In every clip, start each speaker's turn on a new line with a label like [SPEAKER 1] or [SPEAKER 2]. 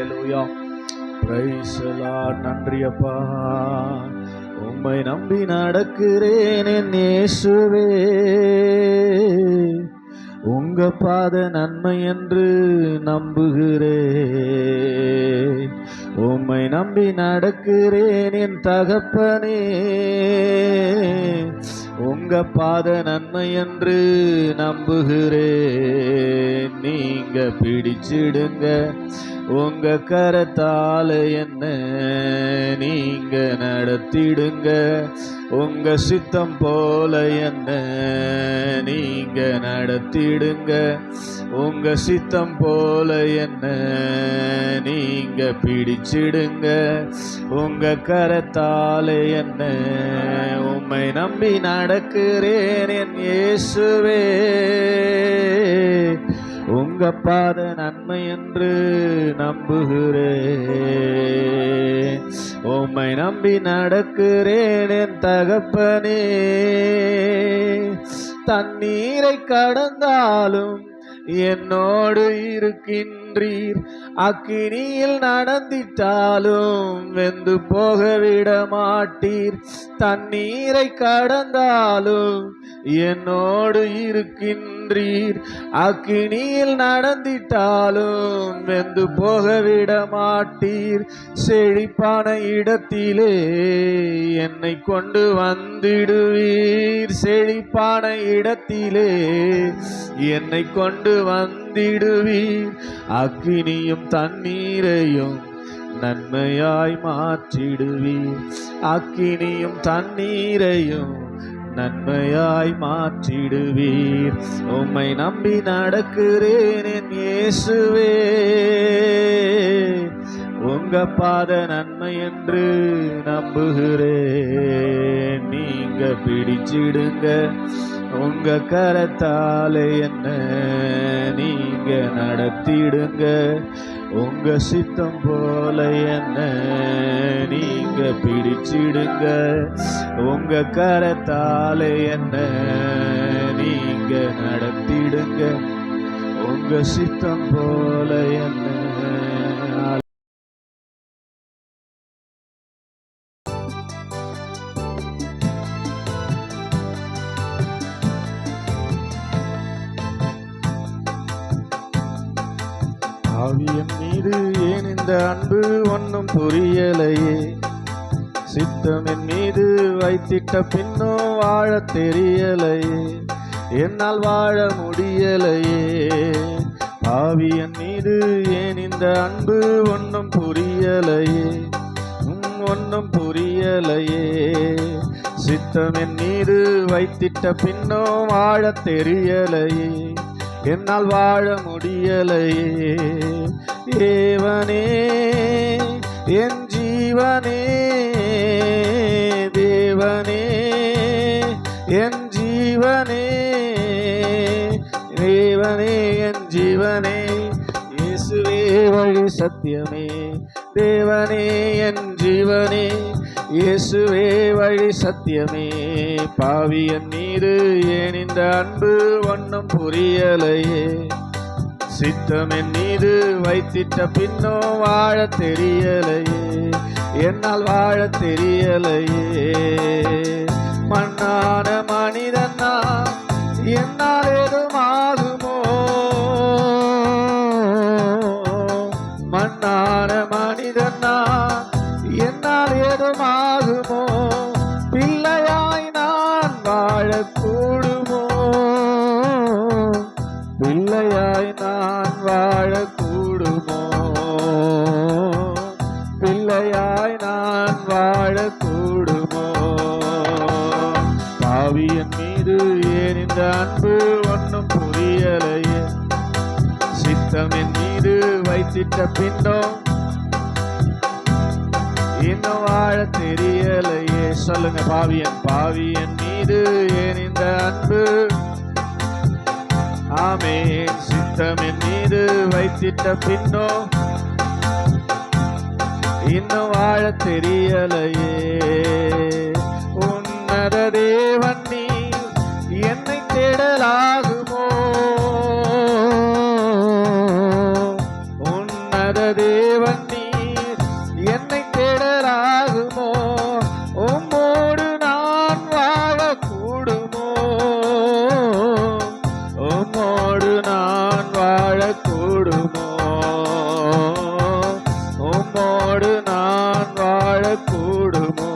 [SPEAKER 1] Hallelujah praise the Lord. நன்றி அப்பா, உம்மை நம்பி நடக்கிறேன் என் இயேசுவே, உங்க பாத நன்மை என்று நம்புகிறேன். உம்மை நம்பி நடக்கிறேன் என் தகப்பனே, உங்க பாத நன்மை என்று நம்புகிறேன். நீங்க பிடிச்சிடுங்க உங்க கரத்தால என்ன, நீங்க நடத்திடுங்க உங்க சித்தம் போல என்ன, நீங்க நடத்திடுங்க உங்க சித்தம் போல என்ன, நீங்க பிடிச்சிடுங்க உங்க கரத்தால என்ன. உம்மை நம்பி நடக்கிறேன் என் இயேசுவே, உங்க பாத நன்மை என்று நம்புகிறேன். உம்மை நம்பி நடக்கிறேன் என் தகப்பனே, தண்ணீரை கடந்தாலும் என்னோடு இருக்கின்றீர், அக்கினியில் நடந்திட்டாலும் வெந்து போக விட மாட்டீர். தண்ணீரை கடந்தாலும் என்னோடு இருக்கின்றீர், அக்கினியில் நடந்திட்டாலும் வெந்து போக விட மாட்டீர். செழிப்பான இடத்திலே என்னை கொண்டு வந்திடுவீர், செழிப்பான இடத்திலே என்னை கொண்டு வந்திடுவீர். அக்கினியும் தண்ணீரையும் நன்மையாய் மாற்றிடுவீர், அக்கினியும் தண்ணீரையும் நன்மையாய் மாற்றிடுவீர். உம்மை நம்பி நடக்கிறேன் என் இயேசுவே, உங்க பாத நன்மை என்று நம்புகிறேன். நீங்க பிடிச்சிடுங்க உங்க கரத்தாலே என்ன, நீங்க நடத்திடுங்க உங்க சித்தம் போல என்ன, நீங்க பிடிச்சிடுங்க உங்க கரத்தாலே என்ன, நீங்க நடத்திடுங்க உங்க சித்தம் போல என்ன. ஆவியின் மீது ஏன் இந்த அன்பு ஒன்றும் புரியலையே, சித்தமின் மீது வைத்திட்ட பின்னும் வாழ தெரியலையே, என்னால் வாழ முடியலையே. ஆவியின் மீது ஏன் இந்த அன்பு ஒன்றும் புரியலையே, ஒன்றும் புரியலையே, சித்தமின் மீது வைத்திட்ட பின்னும் வாழ தெரியலையே, என்னால் வாழ முடியலையே. தேவனே என் ஜீவனே, தேவனே என் ஜீவனே, தேவனே என் ஜீவனே, இயேசுவே வழி சத்தியமே, தேவனே என் ஜீவனே, இயேசுவே வழி சத்தியமே. பாவியன் மீது ஏன் இந்த அன்பு ஒன்றும் புரியலையே, சித்தமின் மீது வைத்திட்ட பின்னும் வாழ தெரியலையே, என்னால் வாழ தெரியலையே. மண்ணான மனிதனா என்னால் ஏதும் ஆகுமோ, மண்ணான மனிதனா என்னால் ஏதும் ஆகுமோ, பிள்ளையாய் நான் வாழக்கூடுமோ, பிள்ளையாய் நான் வாழக்கூடுமோ, பிள்ளையாய் நான் வாழக்கூடுமோ. பாவியன் மீது ஏன் இந்த அன்பு ஒன்றும் புரியலையே, சித்தமின் மீது வைத்திட்ட பின்னும் இன்னும் வாழ தெரியலையே. சொல்லுங்க, பாவியன் மீது ஏன் இந்த அன்பு, ஆமென், சித்தமின் மீது வைத்திட்ட பின்னும் இன்னும் வாழ தெரியலையே. உன்னத தேவன் நீ என்னை தேடலாகுமோ, உன்னத தேவன் நீர், என்னை தேடலாகுமோ? உம்மோடு நான் வாழக்கூடுமோ? உம்மோடு நான் வாழக்கூடுமோ? உம்மோடு நான் வாழக்கூடுமோ?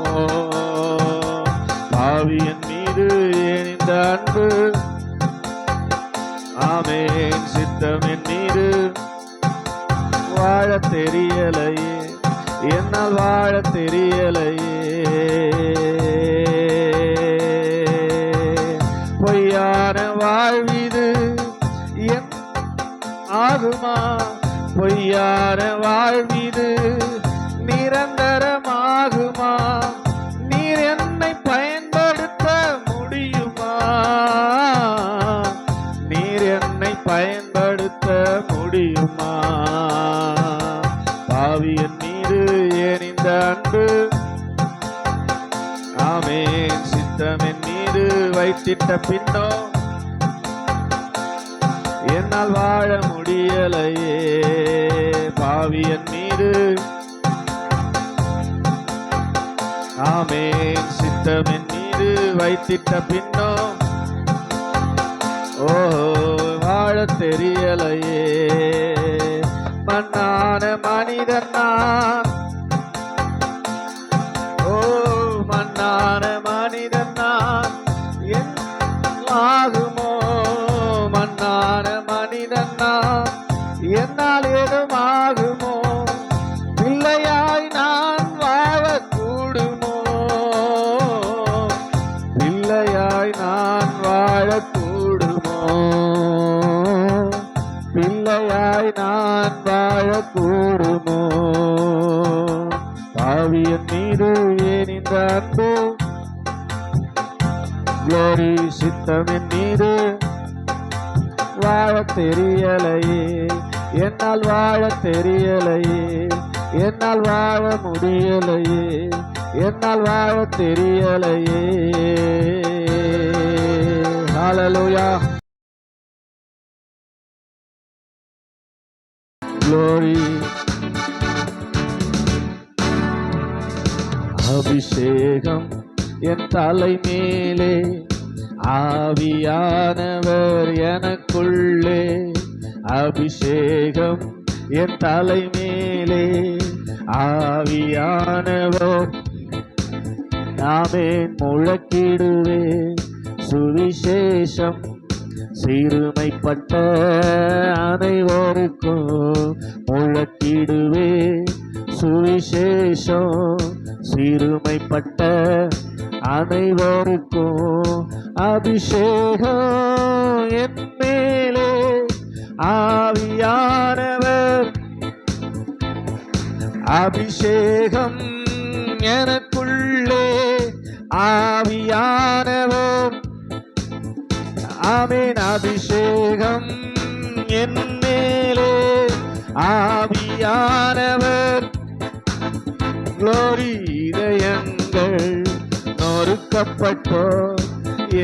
[SPEAKER 1] பாவியன் மீது ஏன் இந்த அன்பு? ஆமென். சித்தம் என் மீது வாழ தெரியலையே, என்னால் வாழ தெரியலையே. பொய்யான வாழ்விது என் ஆகுமா? பொய்யான வாழ்விது நிரந்தரமாகுமா? நீர் என்னை பயன்படுத்த முடியுமா? நீர் என்னை பயன்படுத்த முடியுமா? பாவியன் மீது ஏன் இந்த அன்பு? ஆமென். சித்தம் என் மீது வைத்திட்ட பின்னோ என்னால் வாழ முடியலையே. பாவியன் மீது ஆமென். சித்தம் என் மீது வைத்திட்ட பின்னோ வாழ தெரியலையே. மண்ணான மனிதன் நான், மண்ணான மனிதன் நான், என் ஆகுமோ? மண்ணான மனிதன் நான், என்னால் ஏதும் ஆகுமோ? பிள்ளையாய் நான் வாழக்கூடுமோ? பிள்ளையாய் நான் வாழக்கூடுமோ? பிள்ளையாய் நான் வாழக்கூடுமோ? பாவியன் மீது ஏன் இந்த அன்பு? குளோரி. சித்தம் என் மீது வாழ தெரியலையே, என்னால் வாழ தெரியலையே, என்னால் வாழ முடியலையே, என்னால் வாழ தெரியலையே. ஹல்லேலூயா. Glory. அபிஷேகம் என் தலை மேலே, ஆவியானவர் எனக்குள்ளே. அபிஷேகம் என் தலை மேலே, ஆவியானவர். ஆமென். முழக்கிடுவே சுவிசேஷம் சிறுமைப்பட்ட அனைவருக்கும். முழக்கிடுவே சுவிசேஷம் சிறுமைப்பட்ட அனைவருக்கும். அபிஷேகம் என் மேலே, ஆவியானவர். அபிஷேகம் எனக்குள்ளே, ஆவியானவர். ஆமென். அபிஷேகம் என் மேலே, ஆவியானவர். குளோரி. இதயங்கள் நொறுக்கப்பட்டோர்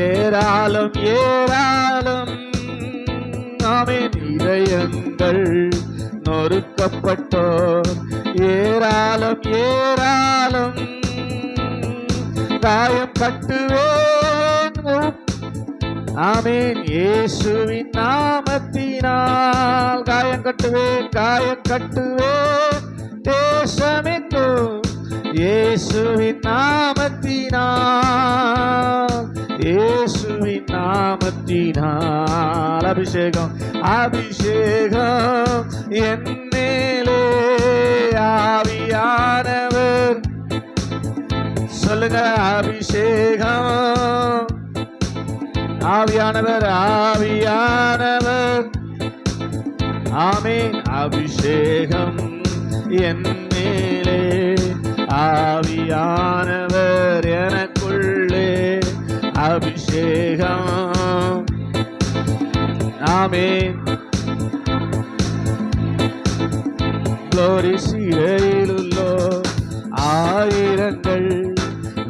[SPEAKER 1] ஏராளம் ஏராளம். ஆமென். இதயங்கள் நொறுக்கப்பட்டோர் ஏராளம் ஏராளம். காயம் கட்டுவேன். ஆமென். இயேசுவின் நாமத்தினால் காயம் கட்டுவேன், காயம் கட்டுவேன். தேசமெங்கும் இயேசுவின் நாமத்தினால், இயேசுவின் நாமத்தினால். அபிஷேகம், அபிஷேகம் என் மேலே, ஆவியானவர். சொல்லுங்க. அபிஷேகம், ஆவியானவர், ஆவியானவர். ஆமென். அபிஷேகம் என் மேலே, ஆவியானவர் எனக்குள்ளே. அபிஷேகம். ஆமென். குளோரி. சிறையிலுள்ளோ ஆயிரங்கள்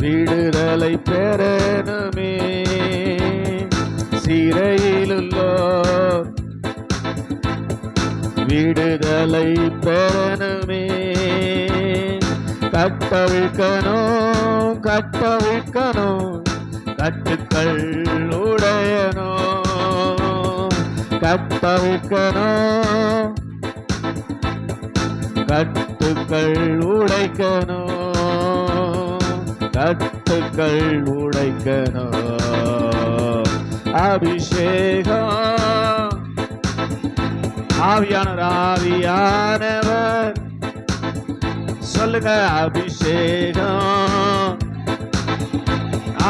[SPEAKER 1] விடுதலை பெறணுமே. சிறையிலுள்ளோ விடுதலை பெறணுமே. கட்டவிழ்க்கணும் கட்டவிழ்க்கணும் கட்டுக்கள் உடையணும். கட்டவிழ்க்கணும் கட்டுக்கள் உடைக்கணும். கட்டுக்கள் உடைக்கணும். அபிஷேகம் ஆவியானவர் சொல்லுங்க. அபிஷேகம்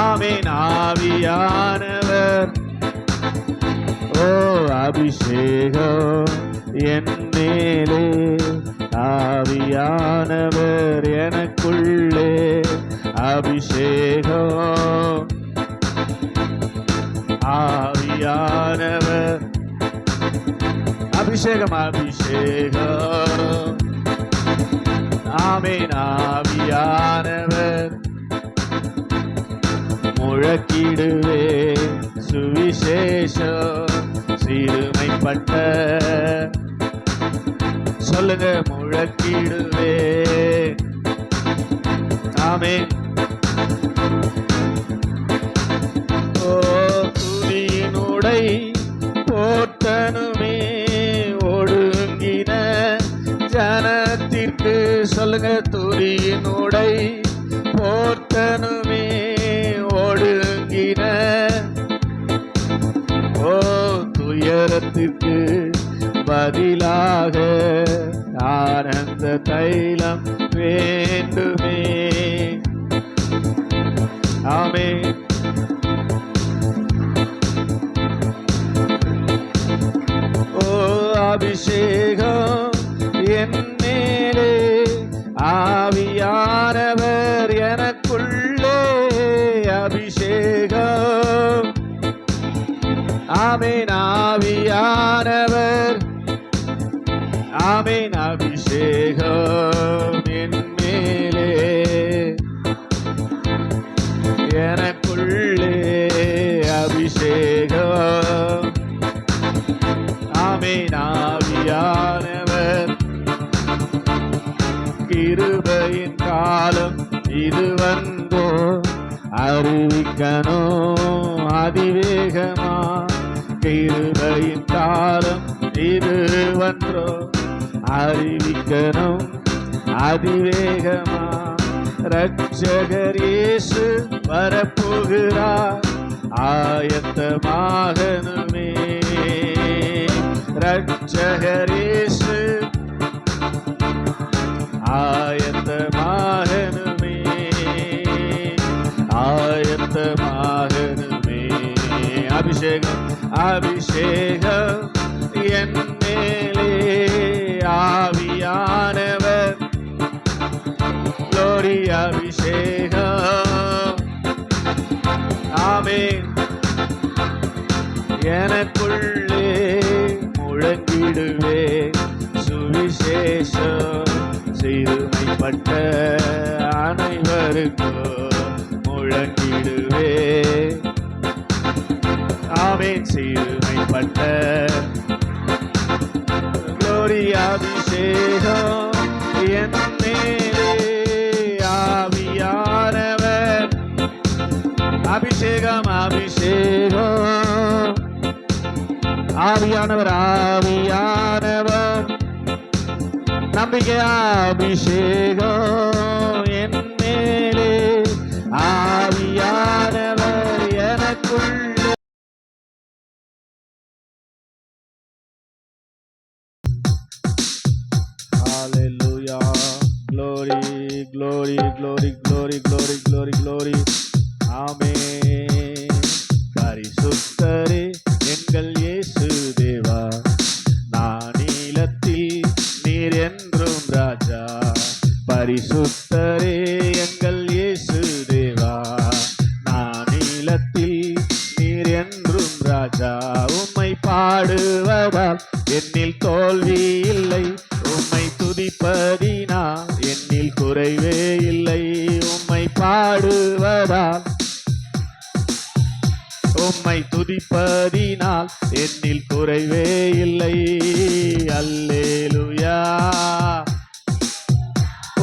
[SPEAKER 1] ஆமென். ஆவியானவர் ஓ அபிஷேகம் என் மேலே, ஆவியானவர் எனக்குள்ளே. அபிஷேகம் ஆவியானவர் அபிஷேகம் அபிஷேகம் ஆமென். ஆவியானவர் முழக்கிடுவே சுவிசேஷம் சிறுமைப்பட்ட சொல்லுங்க. முழக்கிடுவே ஆமென். ஓ துதியினுடை போற்றணுமே ஒடுங்கின ஜனத்திற்கு சொல்லுங்க. துதியினுடை போற்றணுமே ஒடுங்கின ஓ துயரத்திற்கு பதிலாக ஆனந்த தைலம் வேண்டுமே. ஆமென். ஓ அபிஷேகம் என் மேலே, ஆவியானவர் எனக்குள்ளே. அபிஷேகம் ஆமென். ஆவியானவர் ஆமென். அபிஷேகம் என் மேலே எனக்குள்ளே. அபிஷேகம் ஆமென். ஆவியானவர் கிருபையின் காலம் இது வந்தோ அறிவிக்கணும் அதிவேகமா. கிருபையின் காலம் இது வந்தோ அறிவிக்கணும் அதிவேகமா. ரட்சகர் இயேசு வரப்போகிறார் ஆயத்தமாகணுமே. ரட்சகர் இயேசு ஆயத்தமாகணுமே. ஆயத்தமாகணுமே. அபிஷேகம் அபிஷேகம் என் மேலே, ஆவியானவர் glory. அபிஷேகம் ஆமென். எனக்குள்ளே முழங்கிடுவே சுவிசேஷம் சிறுமைப்பட்ட அனைவருக்கும் முழங்கிடுவே ஆமென். சிறுமைப்பட்ட glory. அபிஷேகம் என் மேலே, ஆவியானவர் அபிஷேகம் அபிஷேகம் ஆவியானவர் ஆவியானவர் நம்பிக்கை. அபிஷேகம் என் மேலே, ஆவியானவர் எனக்குள்ளே. Hallelujah. Glory, glory, glory, glory, glory, glory, glory. Amen. பரிசுத்தரே எங்கள் இயேசு தேவா, நானிலத்தில் நீர் என்றும் ராஜா. பரிசுத்தரே எங்கள் இயேசு தேவா, நானிலத்தில் நீர் என்றும் ராஜா. உம்மை பாடுவதால் என்னில் தோல்வி இல்லை, உம்மை துதிப்பதினால் என்னில் குறைவே இல்லை. உம்மை பாடுவதால் உம்மை துதிப்பதினால் என்னில் குறைவே இல்லை. அல்லேலூயா,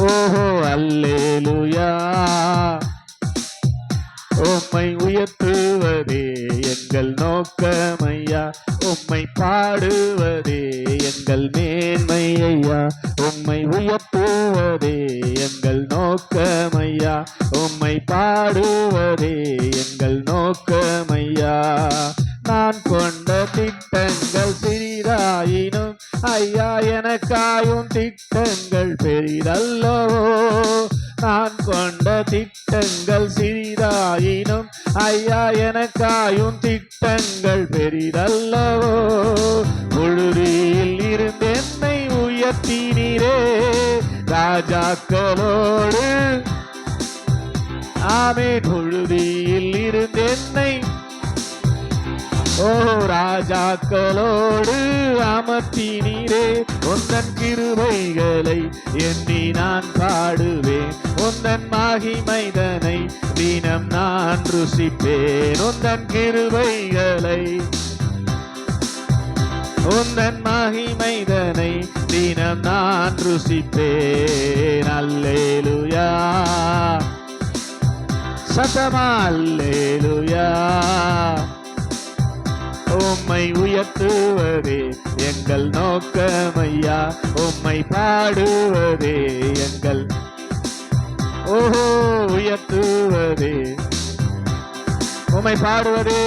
[SPEAKER 1] ஓஹோ அல்லேலூயா. உம்மை உயர்த்துவதே எங்கள் நோக்கமையா, உம்மை பாடுவதே எங்கள் மேன்மையா. உம்மை உயர்த்துவதே எங்கள் நோக்கமையா, உம்மை பாடுவதே எங்கள் நோக்கமையா. நான் கொண்ட திட்டங்கள் சிறிதாயினும் ஐயா எனக்காயும் திட்டங்கள் பெரிதல்லவோ. நான் கொண்ட திட்டங்கள் சிறிதாயினும் ஐயா எனக்காயும் திட்டங்கள் பெரிதல்லவோ. புழுதியில் இருந்து என்னை உயர்த்தினீரே ராஜாக்களோடு. ஆமென். புழுதியில் இருந்து என்னை ஓ ராஜாக்களோடு அமர்த்தினீரே. உந்தன் கிருபைகளை எண்ணி நான் பாடுவேன், உந்தன் மகிமைதனை தினம் நான் ருசிப்பேன். உந்தன் கிருபைகளை உந்தன் மகிமைதனை தினம் நான் ருசிப்பேன். அல்லேலூயா, சத்தமா அல்லேலூயா. உம்மை உயர்த்துவதே எங்கள் நோக்கமையா, உம்மை பாடுவதே எங்கள் ஓஹோ உயர்த்துவதே உம்மை பாடுவதே.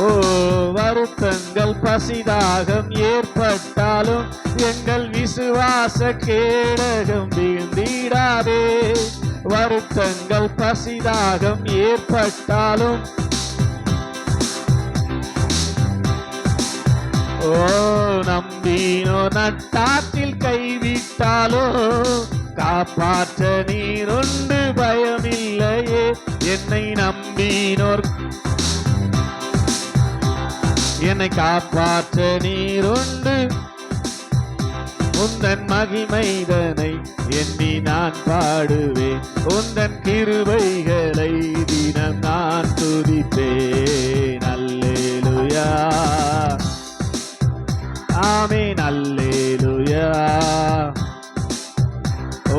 [SPEAKER 1] ஓ வருத்தங்கள் பசிதாகம் ஏற்பட்டாலும் எங்கள் விசுவாச கேடகம் வீழ்ந்திடாதே. வருத்தங்கள் பசிதாகம் ஏற்பட்டாலும் ஓ நம்பினோ நட்டாற்றில் கைவிட்டாலோ காப்பாற்ற நீருண்டு பயமில்லையே. என்னை நம்பினோர் என்னை காப்பாற்ற நீருண்டு. உந்தன் மகிமைதனை எண்ணி நான் பாடுவேன், உந்தன் கிருபைகளை தினம் நான் துதிப்பேன். அல்லேலூயா, ஆமென் அல்லேலூயா.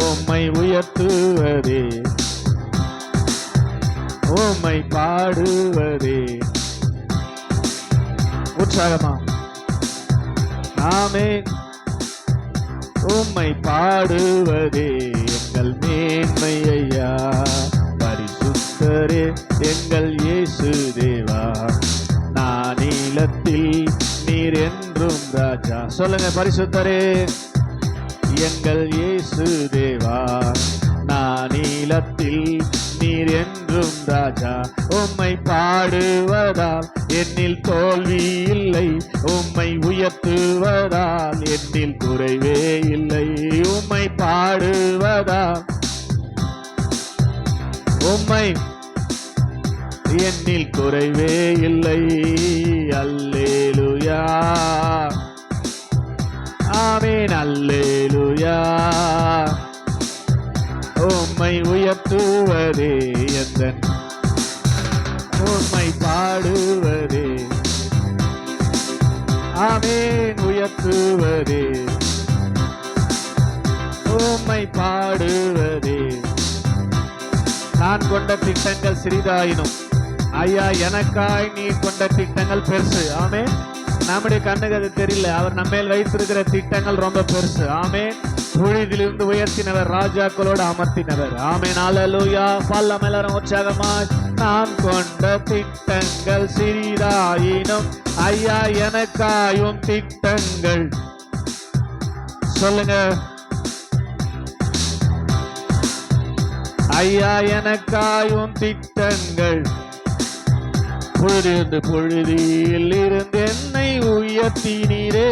[SPEAKER 1] உம்மை உயர்த்துவதே உம்மை பாடுவதே. உற்சாகமா ஆமென். உம்மை பாடுவதே எங்கள் மேன்மையா, பரிசுத்தரே எங்கள் இயேசு தேவா. நான் நீலத்தில் நீர் என்றும் ராஜா. சொல்லுங்க, பரிசுத்தரே எங்கள் இயேசு தேவா. நான் நீலத்தில் நீர் என்றும் ராஜா. உம்மை பாடுவதால் என்னில் தோல்வி இல்லை, உம்மை உயர்த்துவதால் என்னில் குறைவே இல்லை. உம்மை பாடுவதால் உம்மை என்னில் குறைவே இல்லை. அல்லேலூயா, ஆமென் அல்லேலூயா. உம்மை உயர்த்துவதே எந்தன் உம்மை பாடுவதே. ஆமென். உயர்த்துவதே உம்மை பாடுவதே. நான் கொண்ட திட்டங்கள் சிறிதாயினும் ஐயா எனக்காய் நீ கொண்ட திட்டங்கள் பெருசு. ஆமென். நம்முடைய கண்ணுக்கு அது தெரியல, அவர் நம்ம மேல் வைத்திருக்கிற திட்டங்கள் ரொம்ப பெருசு. ஆமென். புழுதிலிருந்து உயர்த்தினவர், ராஜாக்களோடு அமர்த்தினவர். ஆமென் அல்லேலூயா. பல்லம் எல்லாரும் உற்சாகமாய். நான் கொண்ட திட்டங்கள் சிறிதாயினும் ஐயா எனக்காயும் திட்டங்கள். சொல்லுங்க, ஐயா எனக்காயும் திட்டங்கள். புழுதியில் இருந்து என்னை உயர்த்தினீரே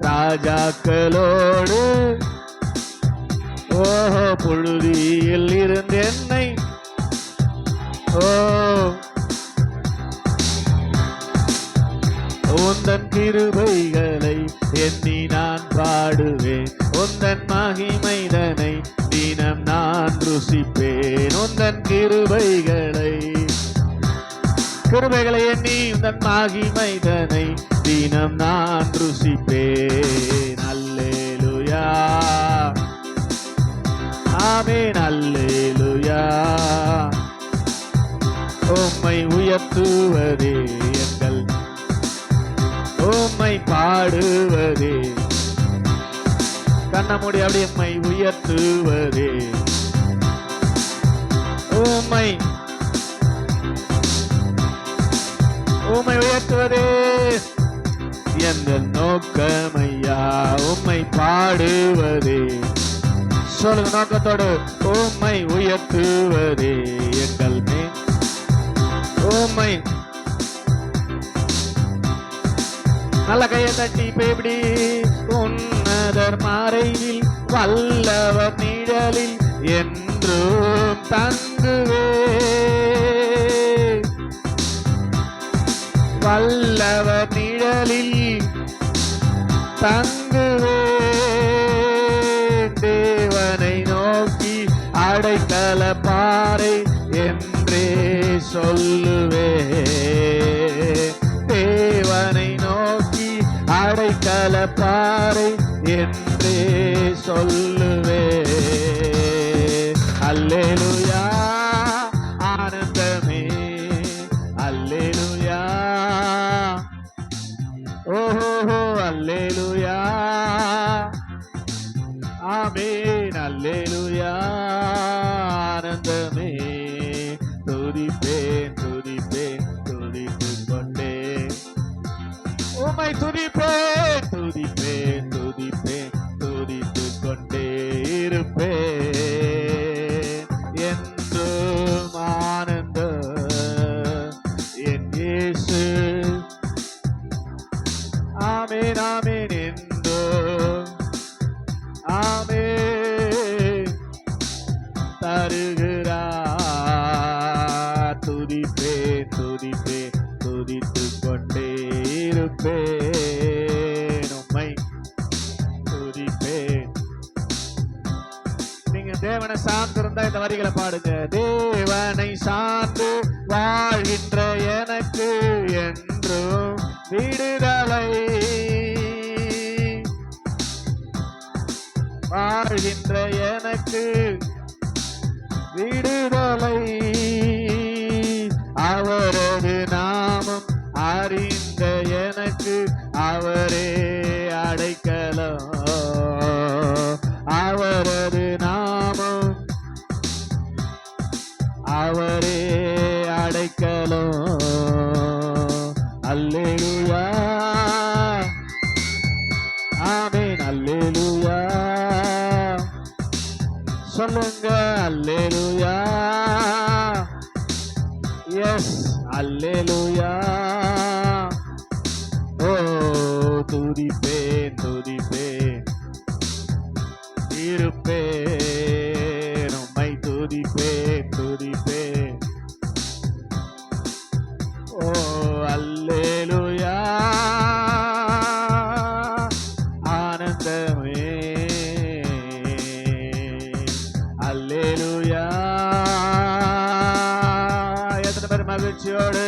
[SPEAKER 1] ராஜாக்களோடு. ஓஹோ புழுதியில் இருந்து என்னை ஓ உந்தன் கிருபைகளை எண்ணி நான் பாடுவேன், உந்தன் மகிமைதனை தினம் நான் ருசிப்பேன். உந்தன் கிருபைகளை எண்ணி உந்தன் மகிமைதனை தினம் நான் ருசிப்பேன். அல்லேலூயா ஆமென் அல்லேலூயா. உம்மை உயர்த்துவதே எங்கள் உம்மை பாடுவதே கண்ண மூடி அப்படி உம்மை உயர்த்துவதே உம்மை உயர்த்துவதே எங்கள் நோக்கமையா. உம்மை பாடுவதே சொல்லுங்க நோக்கத்தோடு. உம்மை உயர்த்துவதே எங்கள் மேல் உம்மை நல்ல கையை தட்டி இப்படி உன்னதர் மறைவில் வல்லவர் நிழலில் என்றும் தங்குவே. வல்லவர் நிழலில் தங்குவே. தேவனை நோக்கி அடைக்கல பாறை என்றே சொல்லுவே. தேவனை நோக்கி அடைக்கல பாறை என்றே சொல்லுவே. அல்லேலூயா ஆனந்தமே அல்லேலூயா. ஓஹோ அல்லேலூயா ஆமென் அல்லேலூயா. ஆனந்தமே துதிப்பேன் துதிப்பேன் துதித்துக் கொண்டே உம்மை துதிப்பேன் துதிப்பேன் துதிப்பேன் துதித்துக் கொண்டே இருப்பேன் என்றும் ஆனந்த என் இயேசு. ஆமென் ஆமென் என்றும் ஆமென் தருகிறார். துதிப்பேன் துதிப்பேன் துதித்துக் கொண்டே இருப்பேன் உம்மை துதிப்பேன். நீங்க தேவனை சார்ந்து இருந்தா இந்த வரிகளை பாடுங்க. தேவனை சார்ந்து வாழ்கின்ற எனக்கு என்றும் விடுதலை. வாழ்கின்ற எனக்கு விடுதலை. அவரது நாமம் அறிந்த எனக்கு அவரே அடைக்கலம். அவரது நாமம் அவரே அடைக்கலம். அல்லேலூயா ஆமென் அல்லேலூயா. சொல்லுங்க அல்லேலூயா. எஸ் அல்லேலூயா. ஓ துதிப்பேன் துதிப்பேன் இருப்பேன் உம்மை துதிப்பேன் துதிப்பேன். ஓ அல்லேலூயா ஆனந்தமே அல்லேலூயா. எத்தனை பேர் மகிழ்ச்சியோடு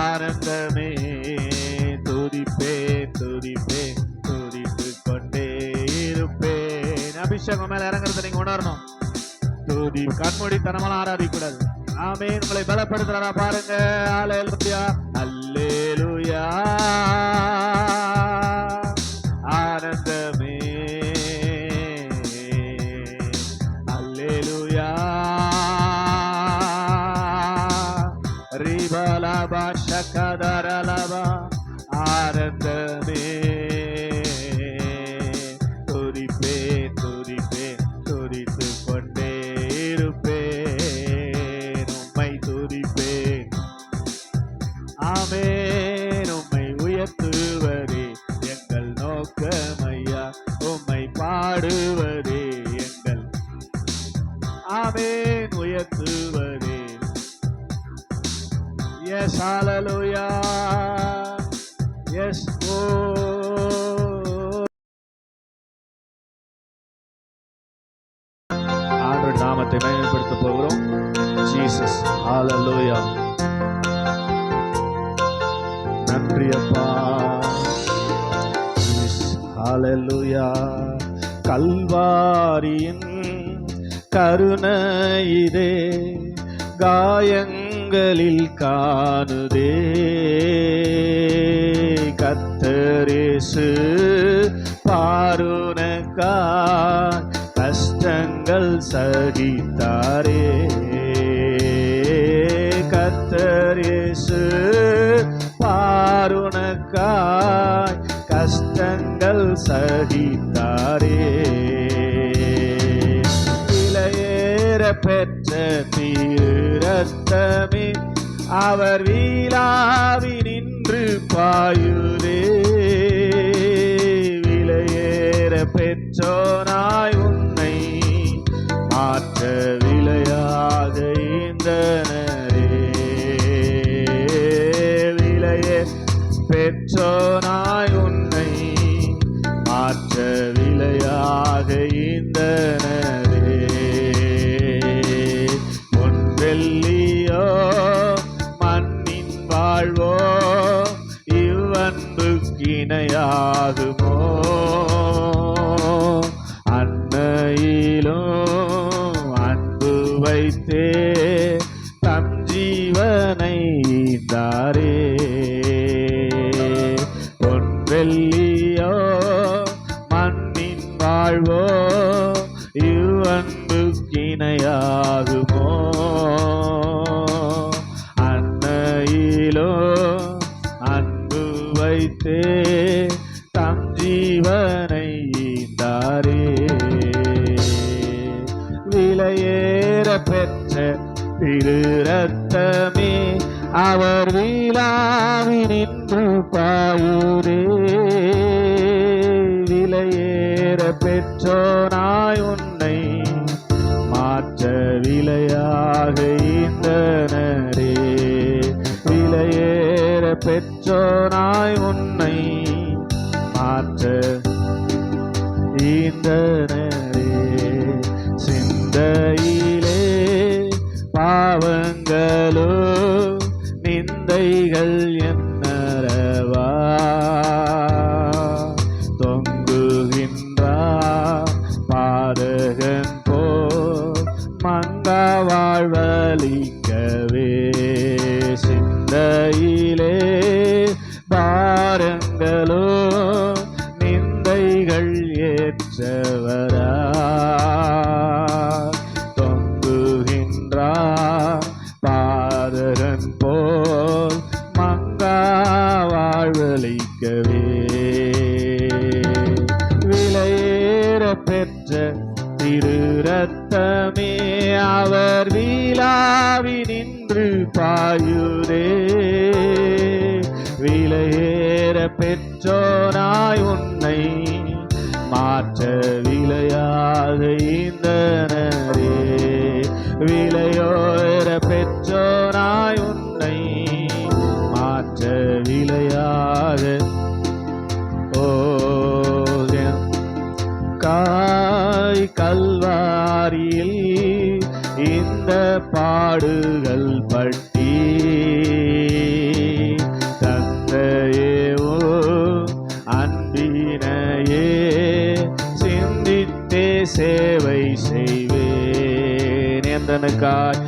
[SPEAKER 1] ஆனந்தமே துதிப்பேன் துதிப்பேன் துதித்துக் கொண்டே இருப்பேன். அபிஷேகம் மேல இறங்குறத நீங்க உணரணும். துதி கண்மூடித்தனமெல்லாம் ஆராதிக்க கூடாது. ஆமென். உங்களை பலப்படுத்துறா பாருங்க. அல்லேலூயா அல்லேலூயா ஆனந்தமே அல்லேலூயா. ரிபலபா ஷகதரலபா ஆனந்தமே துதிப்பேன் துதிப்பேன் துதித்துக் கொண்டே இருப்பேன் உம்மை துதிப்பேன். ஆமென். உம்மை உயர்த்துவதே எங்கள் நோக்கமையா. உம்மை பாடுவதே எங்கள் ஆமென் உயர்த்துவதே. Yes, hallelujah. Yes, ஆண்டவருடைய நாமத்தை மகிமைப்படுத்த போகிறோம். ஹalleluya. கல்வாரியின் கருணையிதே காயங்களில் காணுதே. கர்த்தர் இயேசு பாருனக்காய் கஷ்டங்கள் சகித்தாரே. கர்த்தர் இயேசு பாருனக்காய் கஷ்டங்கள் சகித்தாரே. விலையேற பெற்ற திரு ரத்தமே அவர் வீழாவி நின்று பாயுதே. விலையேற பெற்றோனாய் உன்னை மாற்ற விலையாக ஈந்தனரே. விலையே பெற்றோனாய் உன்னை மாற்ற விலையாக ஈந்தனரே. பொன்வெள்ளியோ மண்ணின் வாழ்வோ இவ்வன்புக்கிணையாகுமோ. அன்னையிலும் அன்பு வைத்தே தம் ஜீவனை ஈந்தாரே. பொன்வெள்ளியோ மண்ணின் வாழ்வோ இவ்வன்புக்கிணையாகுமோ. அன்னையிலோ அன்பு வைத்தே தம் ஜீவனை ஈந்தாரே. விலையேற பெற்ற திரு ரத்தமே அவர் வீழாவி நின்று பாயுதே. விலையேற பெற்றோனாய் உன்னை மாற்ற விலையாக ஈந்தனரே. விலையேற பெற்றோனாய் உன்னை மாற்ற ஈந்தனரே. சிந்தையிலே பாவங்களோ நிந்தைகள் என்னரவா. தொங்குகின்றார் பாதகன் போ மங்கா வாழ்வழிக்கவே. சிந்தையிலே பாரங்களோ நிந்தைகள் ஏற்றவரா. தொங்குகின்றார் பாதகன் போல் மங்கா வாழ்வழிக்கவே. விலையேற பெற்ற திரு ரத்தமே அவர் வீழாவி நின்று பாயுதே. விலையேற பெற்றோனாய் உன்னை மாற்ற விலையாக ஈந்தனரே. விலையோர பெற்றோனாய் உன்னை மாற்ற விலையாக. ஓ காய் கல்வாரியில் இந்த பாடுகள் பட்டி தந்தையேவோ அன்பினையே சிந்தித்தே சேவை செய்வேன். எந்தனுக்காய்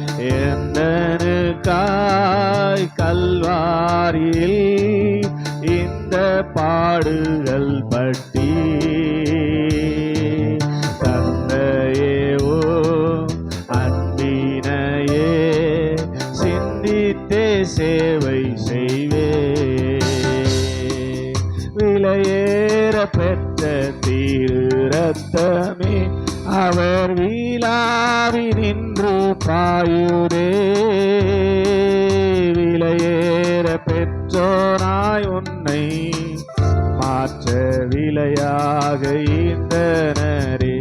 [SPEAKER 1] கல்வாரியில் இந்த பாடுகள் பட்டி தந்தையேவோ அன்பினையே சிந்தித்தே சேவை செய்வேன். விலையேற பெற்ற திரு ரத்தமே அவர் வீழாவி நின்று பாயுதே. விலையேற பெற்றோனாய் உன்னை மாற்ற விலையாக ஈந்தனரே.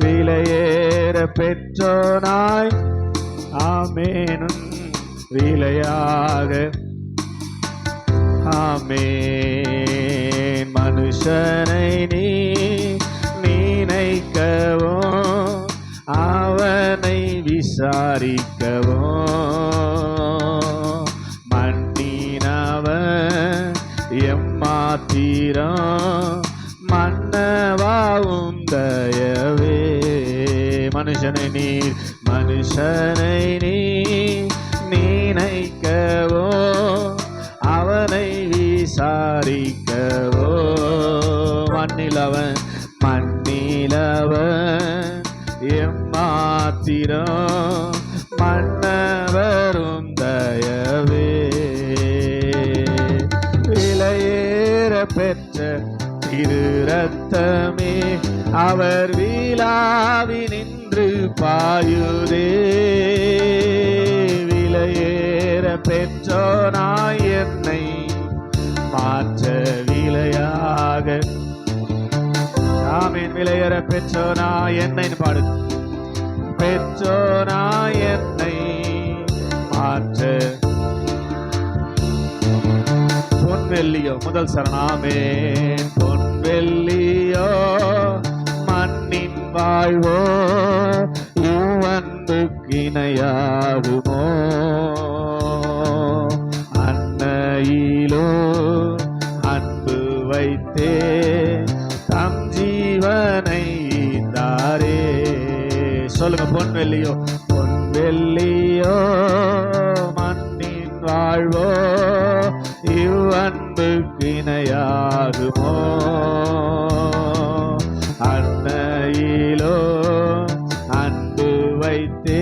[SPEAKER 1] விலையேற பெற்றோனாய் ஆமேனும் விலையாக. ஆமேன். மனுஷனை நீ நினைக்கவும் அவனை விசாரிக்கவும் மண்ணினவன் எம்மாத்திரம் மனுஷனை நீ நினைக்கவோ அவனை விசாரிக்கவோ மண்ணிலவன் எம்மாத்திரம் மன்னவரும் தயவே விலையேற பெற்ற திரு ரத்தமே அவர் விழாவி நின்று பாயுதே விலையேற பெற்றோனாய் என்னை மாற்ற விலையாக ஆமீன் விலையேற பெற்றோனாய் என்னை பாடு பெற்றோனாய் என்னை மாற்ற பொன்வெள்ளியோ முதல் சரணாமே பொன்வெள்ளியோ மண்ணின் வாழ்வோ இவ்வன்புக்கு இணையாகுமோ அன்னையிலோ அன்பு வைத்தே தம் ஜீவனை தாரே சொல்லுங்க பொன்வெள்ளியோ மண்ணின் வாழ்வோ இவ்வன்புக்கு இணையாகுமோ அன்னையிலோ அன்பு வைத்தே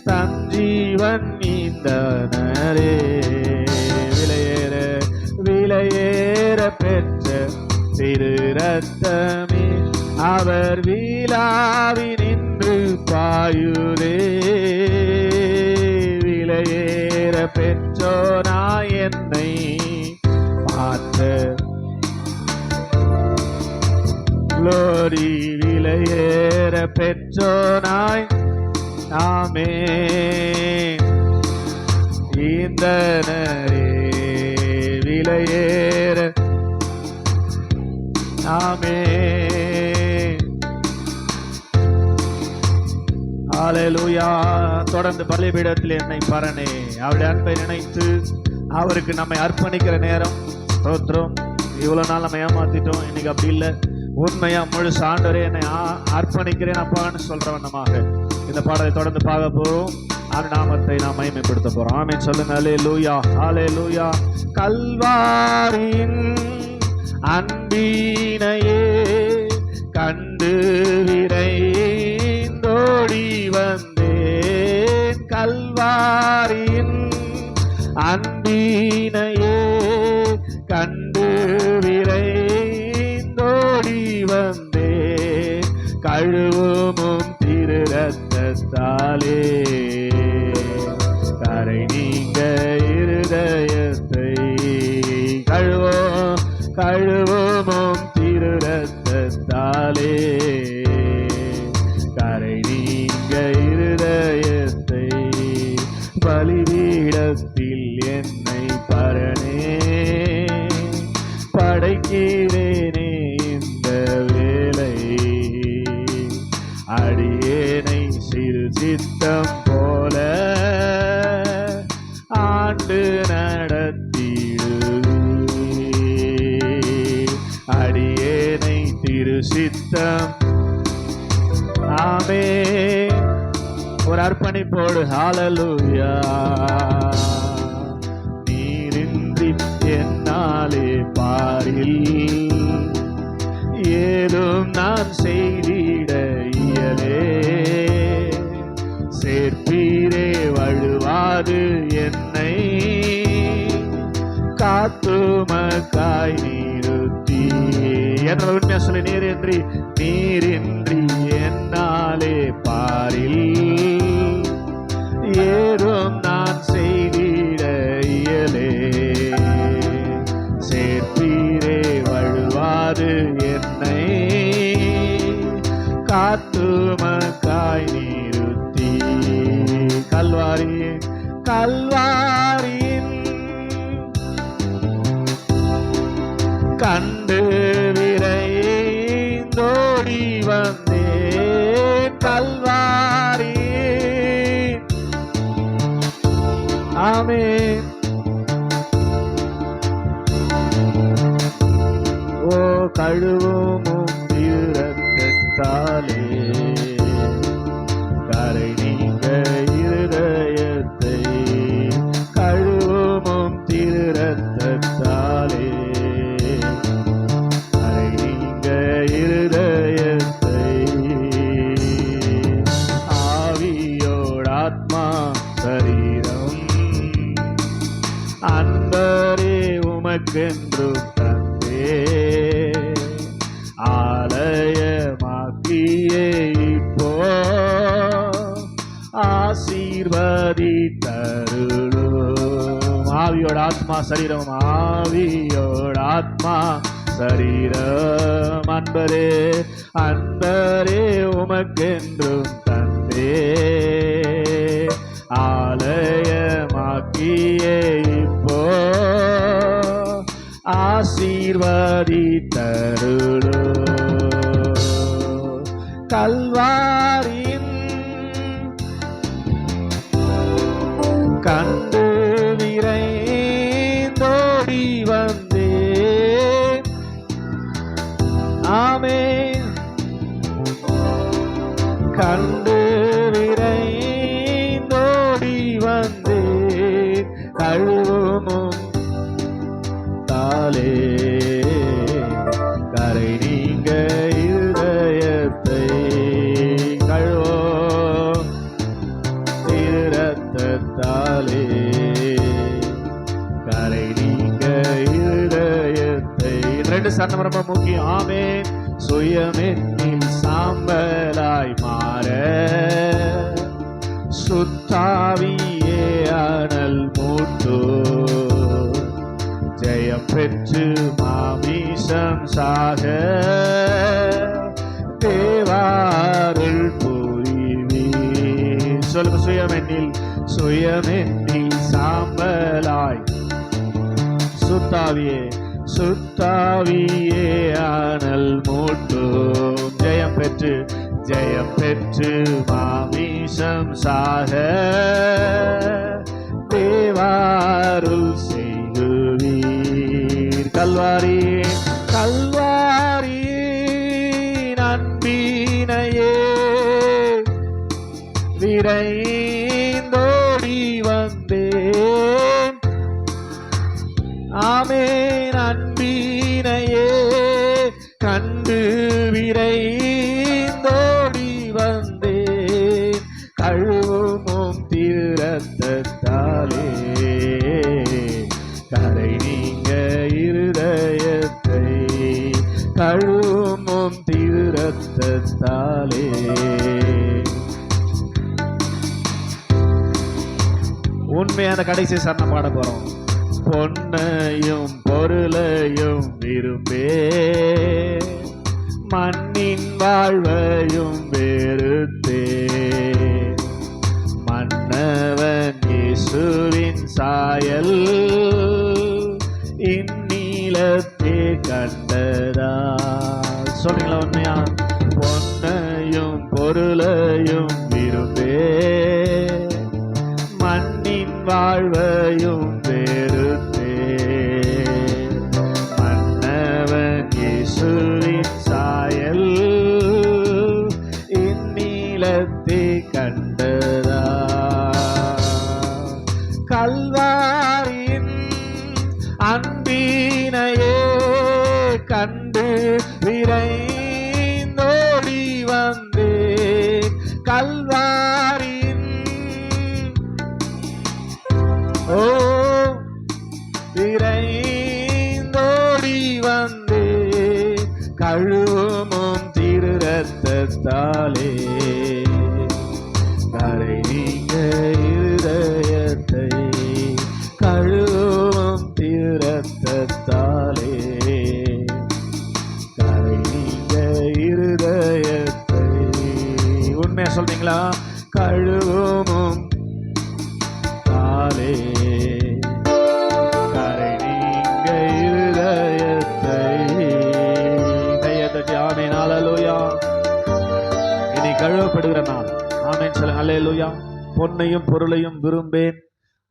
[SPEAKER 1] தம் ஜீவன் நீந்தனரே விலையேற பெற்ற திரு ரத்தமே அவர் விழாவி நின்று பாயுதே விலையேற பெற்றோனாய் என்னை மாற்ற குளோரி விலையேற பெற்றோனாய் ஆமே இந்தனரே விலையேற ஆமே ஹல்லேலூயா தொடர்ந்து பலிபீடத்தில் என்னை பரணே அவருடைய அன்பை நினைத்து அவருக்கு நம்மை அர்ப்பணிக்கிற நேரம் ஸ்தோத்திரம் இவ்வளவு நாள் நம்ம ஏமாத்திட்டோம் இன்னைக்கு அப்படி இல்லை உண்மையா முழுசு ஆண்டவரே என்னை அர்ப்பணிக்கிறேன் அப்பான்னு சொல்றவண்ணமாக இந்த பாடலை தொடர்ந்து பார்க்க போறோம் அந்த நாமத்தை நாம் மகிமைப்படுத்த போறோம் ஆமென் சொல்லுங்க ஹல்லேலூயா ஹல்லேலூயா கல்வாரியின் அன்பினையே கண்டு விரைந்தோடி வந்தேன் கல்வாரியின் அன்பினையே கண்டு விரைந்தோடி வந்தேன் கழுவும் திரு ரத்தத்தாலே கரை நீங்க இருதயத்தை கழுவும் திரு ரத்தத்தாலே கரை நீங்க இருதயத்தை பலிபீடத்தில் என்னை பரணே படைக்கிறேனே இந்த வேலை அடியேனை சிறு சித்தம் போல ஆண்டு நடத்திடு அடியேனை திரு சித்தம் ஆமே ஒரு அர்ப்பணிப்போடு ஹல்லேலூயா நீரின்றி என்னாலே பாரில் ஏதும் நான் செய்திட இயலே சேர்ப்பீரே வழுவாது என்னை காத்துமக்காய் நிறுத்தி என்ற உண்மையா சொல்லி நீரின்றி என்னாலே பாரில் ஏதும் நான் செய்திட இயலே சேர்ப்பீரே வழுவாது என்னை காத்துமக்காய் நிறுத்தி கல்வாரியின் கண்டு விரைந்தோடி வந்தேன் கல்வாரி ஆமென் ஓ கழுவும் இரத்தத்தாலே ஆத்மா சரீரம் ஆவியோடு ஆத்மா சரீரம் அன்பரே அன்பரே உமக்கென்றும் தந்தே ஆலயமாக்கியே இப்போ ஆசீர்வதித்தருளோ கல்வாரியின் கண்டு விரைந்தோடி வந்தேன். ஆமென். கண்டு விரைந்தோடி வந்தேன். கழுவும் தாலே கரை நீங்க இருதயத்தை கழுவோ இரத்தத்தாலே கரை நீங்க இருதயத்தை. ரெண்டு சரணம் ரொம்ப முக்கியம். ஆமென். சுயமென்னில் சாம்பலாய் மாற சுத்தாவியே அனல் மூட்டோ ஜெயம் பெற்று மாமிசம் சாக தேவாருள் புரிவீர். சொல்லுங்க. சுயமென்னில் சாம்பலாய் சுத்தாவியே அனல் மூட்டும் ஜெயம் பெற்று மாமிசம் சாக தேவாருள் செய்குவீர். கல்வாரி அன்பினையே விரைந்தோடி வந்தேன். ஆமென். அன்பினையே கண்டு விரைந்தோடி வந்தேன். கழுவும் தீரத்தாலே கரை நீங்க இருதயத்தை கழுவும் தீரத்தாலே. உண்மையான கடைசி சரணம் பாட போறோம். பொன்னையும் பொருளையும் விரும்பே மண்ணின் வாழ்வையும் வெறுத்தே மன்னவன் இயேசுவின் சாயல் இந்நீலத்தே கண்டதா. சொல்றீங்களா? உண்மையா? பொன்னையும் பொருளையும் விரும்பே மண்ணின் வாழ்வையும் வெறுத்தே மன்னவன் இயேசுவின் சாயல் இந்நீலத்தை கண்டதா. கல்வாரியின் அன்பினையே கண்டு விரைந்தோடி வந்தேன். கல்வாரியின் விரைந்தோடி வந்தேன். கழுவும் திருரத்தாலே கரை நீங்க இருதயத்தை கழுவும் திருரத்தாலே கரை நீங்க இருதயத்தை. உண்மையா சொல்றீங்களா? கழுவும் தாலே கரை நீங்க இருதயத்தை. ஆமென். அல்லேலூயா. இனி கழுவப்படுகிற நாள். ஆமென் சொல்லுங்க. அல்லேலூயா. பொன்னையும் பொருளையும்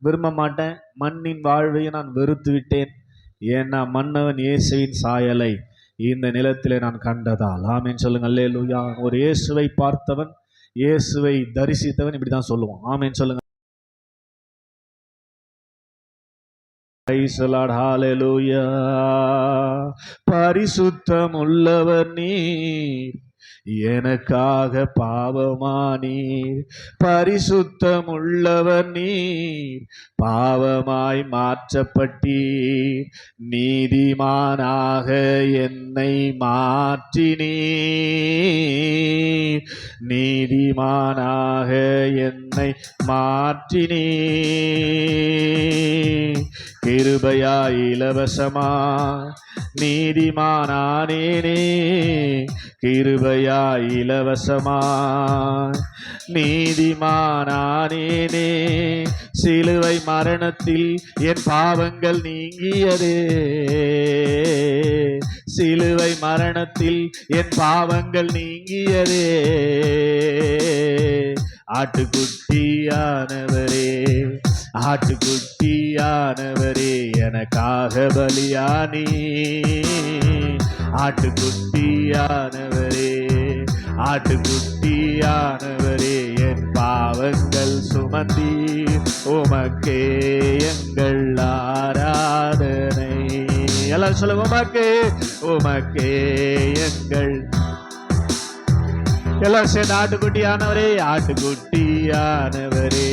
[SPEAKER 1] விரும்ப மாட்டேன். மண்ணின் வாழ்வையும் நான் வெறுத்து விட்டேன். ஏன்னா மன்னவன் இயேசுவின் சாயலை இந்த நிலத்திலே நான் கண்டதால். ஆமென் சொல்லுங்க. அல்லேலூயா. ஒரு இயேசுவை பார்த்தவன், இயேசுவை தரிசித்தவன் இப்படிதான் சொல்லுவான். ஆமென் சொல்லுங்க. ஹalleluya. பரிசுத்தம் உள்ளவர் நீர், எனக்காக பாவமானீர். பரிசுத்தம் உள்ளவர் நீர், பாவமாய் மாற்றப்பட்டீர். நீதிமானாக என்னை மாற்றினீர். நீதிமானாக என்னை மாற்றினீர். கிருபையாய் இலவசமாய் நீதிமானானேனே. கிருபையாய் இலவசமாய் நீதிமானானேனே. சிலுவை மரணத்தில் என் பாவங்கள் நீங்கியதே. சிலுவை மரணத்தில் என் பாவங்கள் நீங்கியதே. ஆட்டுக்குட்டியானவரே, ஆட்டுக்குட்டியானவரே, எனக்காக பலியானி. ஆட்டுக்குட்டியானவரே, ஆட்டுக்குட்டியானவரே, என் பாவங்கள் சுமந்தி. உமக்கே எங்கள் ஆராதனை. எல்லாம் சொல்லுங்க, உமக்கே, உமக்கே எங்கள். எல்லாம் சேர்ந்து ஆட்டுக்குட்டியானவரே, ஆட்டுக்குட்டியானவரே,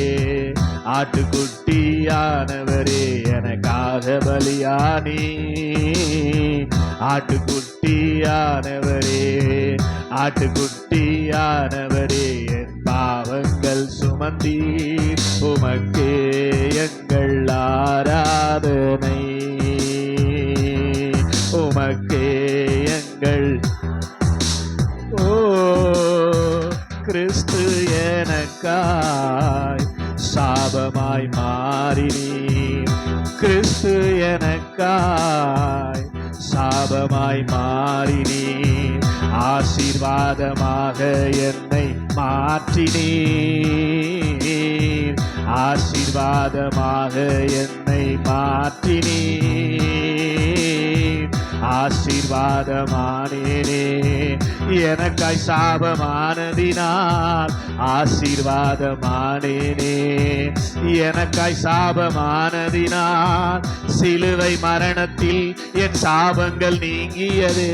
[SPEAKER 1] ஆட்டுக்குட்டியானவரே, எனக்காக பலியானி. ஆட்டுக்குட்டியானவரே, ஆட்டுக்குட்டியானவரே, என் பாவங்கள் சுமந்தி. உமக்கே எங்கள் ஆராதனை. உமக்கே எங்கள். ஓ கிறிஸ்து எனக்காய் சாபமாய் மாறினீர். கிறிஸ்து எனக்காய் சாபமாய் மாறினீர். ஆசீர்வாதமாக என்னை மாற்றினீர். ஆசீர்வாதமாக என்னை மாற்றினீர். ஆசீர்வாதமானேனே. எனக்காய் சாபமானதினால் ஆசீர்வாதமானேனே. எனக்காய் சாபமானதினால் சிலுவை மரணத்தில் என் சாபங்கள் நீங்கியதே.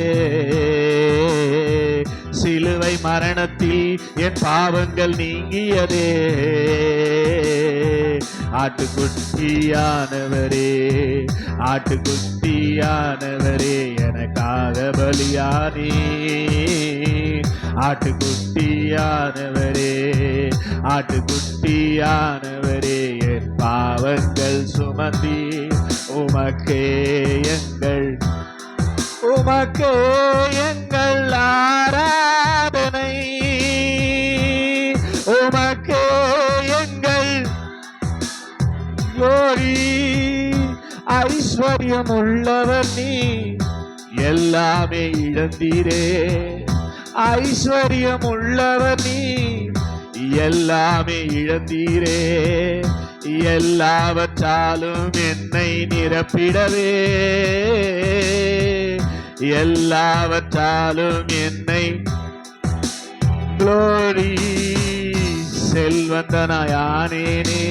[SPEAKER 1] சிலுவை மரணத்தில் என் பாவங்கள் நீங்கியதே. ஆட்டுக்குட்டியானவரே, ஆட்டுக்குட்டியானவரே, எனக்காக பலியானி. ஆட்டுக்குட்டியானவரே, ஆட்டுக்குட்டியானவரே, என் பாவங்கள் சுமந்தி. உமக்கே எங்கள், உமக்கே எங்கள் ஆராதனை. உமக்கே எங்கள் கோரி. ஐஸ்வர்யம் உள்ளவர் நீ, எல்லாமே இழந்தீரே. ஐஸ்வர்யம் உள்ளவர் நீ, எல்லாமே இழந்தீரே. எல்லாவற்றாலும் என்னை நிரப்பிடவே. எல்லாவற்றாலும் என்னை. குளோரி. செல்வந்தனாயானேனே.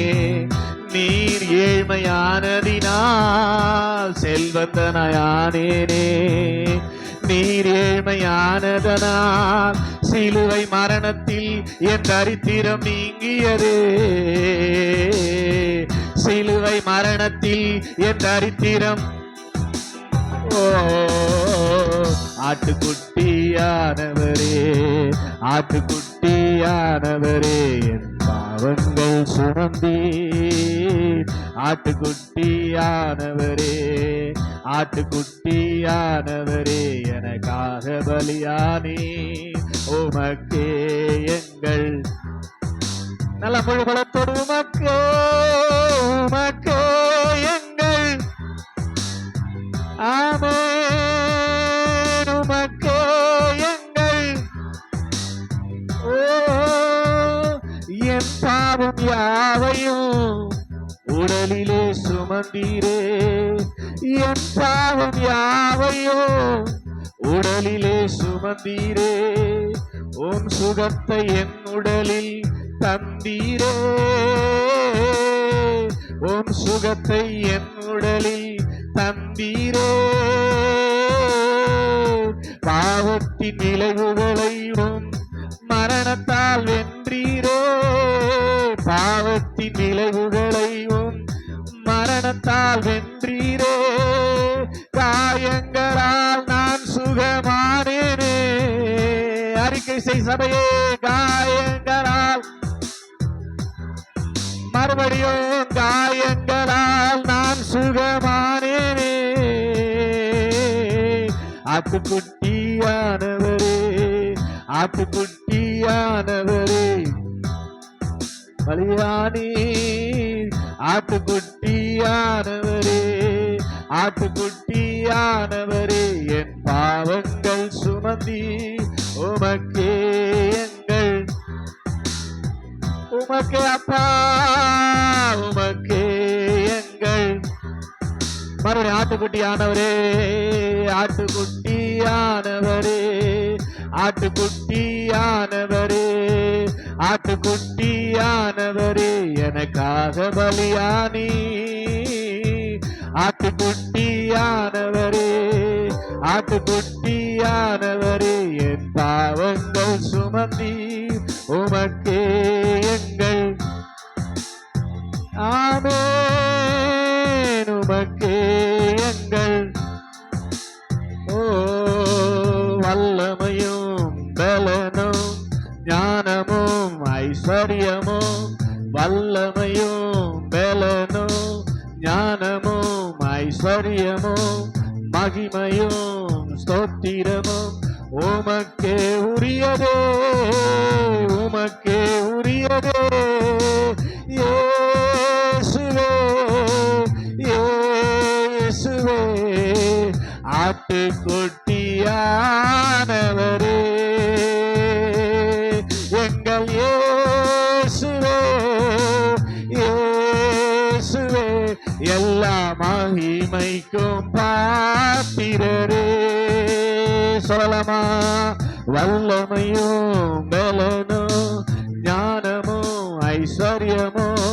[SPEAKER 1] நீர் ஏழ்மையானதினால் செல்வந்தனாயானேனே. நீர் ஏழ்மையானதனால் சிலுவை மரணத்தில் என் தரித்திரம் நீங்கியதே. சிலுவை மரணத்தில் என் தரித்திரம். ஓ ஆட்டுக்குட்டியானவரே, ஆட்டுக்குட்டியானவரே, என் பாவங்கள் சுமந்தீர். ஆட்டுக்குட்டியானவரே, ஆட்டுக்குட்டியானவரே, எனக்காக பலியானி. உமக்கே எங்கள். நல்ல முழுபலத்தோடு உமக்கே, உமக்கே எங்கள். ஆமென். உமக்கே எங்கள். ஓ என் பாவம் யாவையும் உடலிலே சுமந்தீரே. என் பாவம் யாவையும் உடலிலே சுமந்தீரே. உம் சுகத்தை என் உடலில் தந்தீரே. உம் சுகத்தை என் உடலில் தந்தீரே. பாவத்தின் விளைவுகளையும் மரணத்தால் வென்றீரே. பாவத்தின் விளைவுகளையும் மரணத்தால் வென்றீரே. காயங்களால் நான் சுகமானேனே. அறிக்கை செய் சபையே. காயங்களால், மறுபடியும் காயங்களால் நான் சுகமானேனே. ஆட்டுக்குட்டியானவரே, ஆட்டுக்குட்டியானவரே, பலியானி. ஆட்டுக்குட்டியானவரே, ஆட்டுக்குட்டியானவரே, என் பாவங்கள் சுமந்தி உமக்கே எங்கள், உமக்கே அப்பா, உமக்கே எங்கள். மறுபடியும் ஆட்டுக்குட்டியானவரே, ஆட்டுக்குட்டியானவரே, ஆட்டுக்குட்டியானவரே, ஆட்டுக்குட்டியானவரே, எனக்காக பலியானி. ஆட்டுக்குட்டியானவரே, ஆட்டுக்குட்டியானவரே, என் பாவங்கள் சுமந்தி உமக்கே எங்கள். ஆமென், உமக்கே எங்கள். ஓ வல்லமையும் பலனும் ஞானமும் ஐஸ்வர்யமும், வல்லமையும் பலனும் ஞானமும் ஐஸ்வர்யமும் மகிமையும் ஸ்தோத்திரமும் உமக்கே உரியதே, உமக்கே உரியதே. இயேசுவே, இயேசுவே, ஆட்டுக்குட்டியானவரே, எங்கள் இயேசுவே, இயேசுவே, எல்லா மகிமைக்கும் பாத்திரரே. சொல்லலாமா? வல்லமையும் பலனும் ஞானமும் ஐஸ்வர்யமும்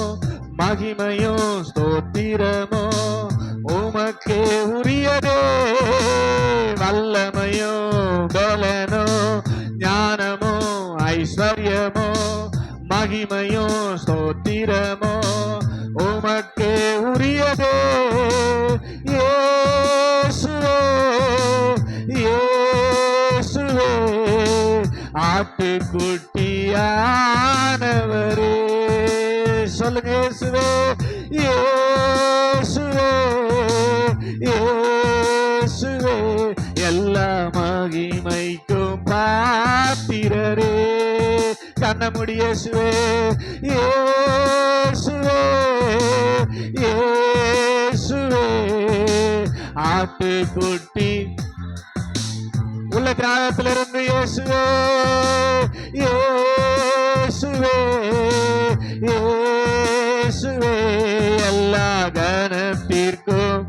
[SPEAKER 1] மகிமையும் ஸ்தோத்திரமும் உமக்கே உரியதே. வல்லமையும் பலனும் ஞானமும் ஐஸ்வர்யமும் மகிமையும் ஸ்தோத்திரமும் உமக்கே உரியதே. இயேசுவே, இயேசுவே, ஆட்டுக்குட்டியானவரே. சொல்லுங்க, இயேசுவே, இயேசுவே, இயேசுவே, எல்லா மகிமைக்கும் பாத்திரரே. கண்ண மூடி இயேசுவே, இயேசுவே, இயேசுவே, ஆட்டுக்குட்டி. உள்ள தியாகத்திலிருந்து இயேசுவே, இயேசுவே, இயேசுவே, எல்லா கனத்திற்கும்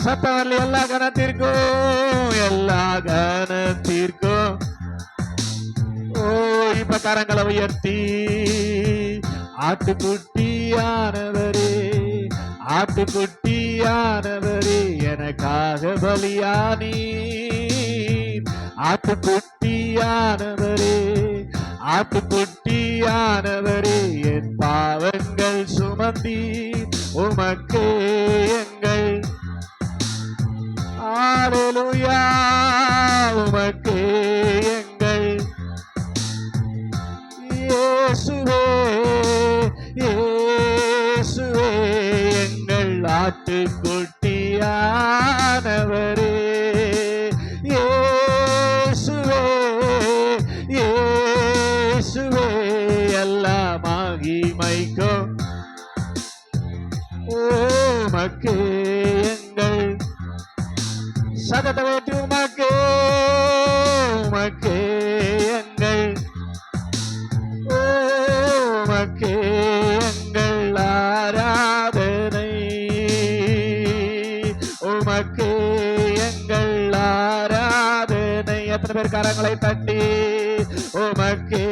[SPEAKER 1] சத்தவர்ல, எல்லா கனத்திற்கும், எல்லா கனத்திற்கும். ஓ இப்ப கரங்களை உயர்த்தி ஆட்டுக்குட்டியானவரே, ஆட்டுக்குட்டியானவரே, எனக்காக பலியானி. ஆட்டுக்குட்டியானவரே, ஆட்டுக்குட்டியானவரே, என் பாவங்கள் சுமந்தி உமக்கே எங்கள். அல்லேலூயா, உமக்கே எங்கள். இயேசுவே, இயேசுவே, எங்கள் ஆட்டுக்குட்டியானவரே. இயேசுவே, இயேசுவே, எல்லா மகிமைக்கும் உமக்கே எங்கள். சதத்தை வேட்டி உமக்கே, உமக்கே எங்கள். உமக்கே எங்கள் ஆராதனை, உமக்கே எங்கள் ஆராதனை. எத்தனை பேர் கரங்களை தட்டி உமக்கே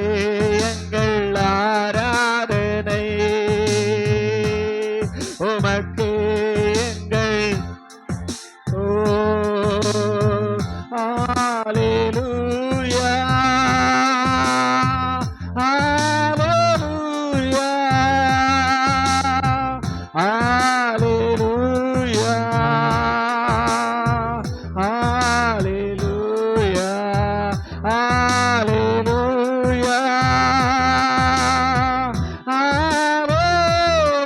[SPEAKER 1] எங்கள் ஆராதனை, உமக்கே எங்கள். ஓ அல்லேலூயா, அல்லேலூயா, அல்லேலூயா, அல்லேலூயா, அல்லேலூயா,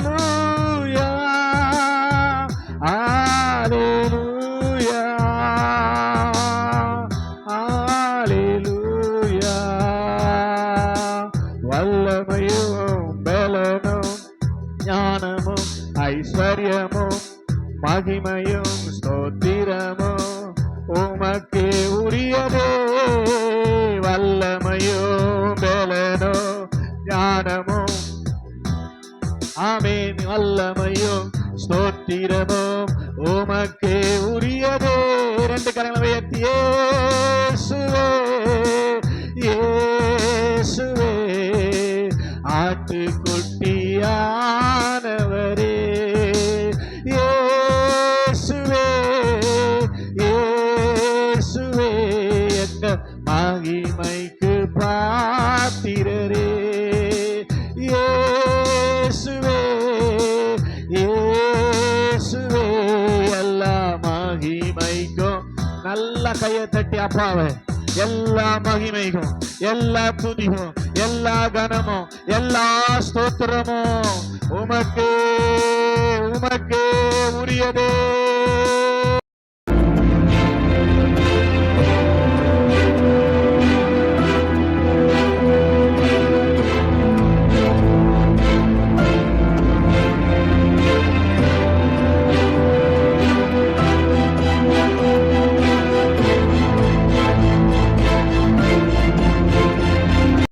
[SPEAKER 1] அல்லேலூயா, மகிமையும் ஸ்தோத்திரமும் உமக்கே உரியதே. வல்லமையும் பலனோ ஞானமும் ஆமென். வல்லமையும் ஸ்தோத்திரமும் உமக்கே உரியதே. இரண்டு கரங்களை உயர்த்தி இயேசுவே இயேசுவே ஆட்டுக்குட்டியானவரே. இயேசுவே இயேசுவே எங்க மகிமைக்கு பாத்திரரே. இயேசுவே இயேசுவே எல்லா மகிமைக்கும் நல்ல கையை தட்டி அப்பாவே எல்லா மகிமைக்கும் எல்லா துதியும் எல்லா கனமும் எல்லா ஸ்தோத்திரமும் உமக்கே உமக்கே உரியதே.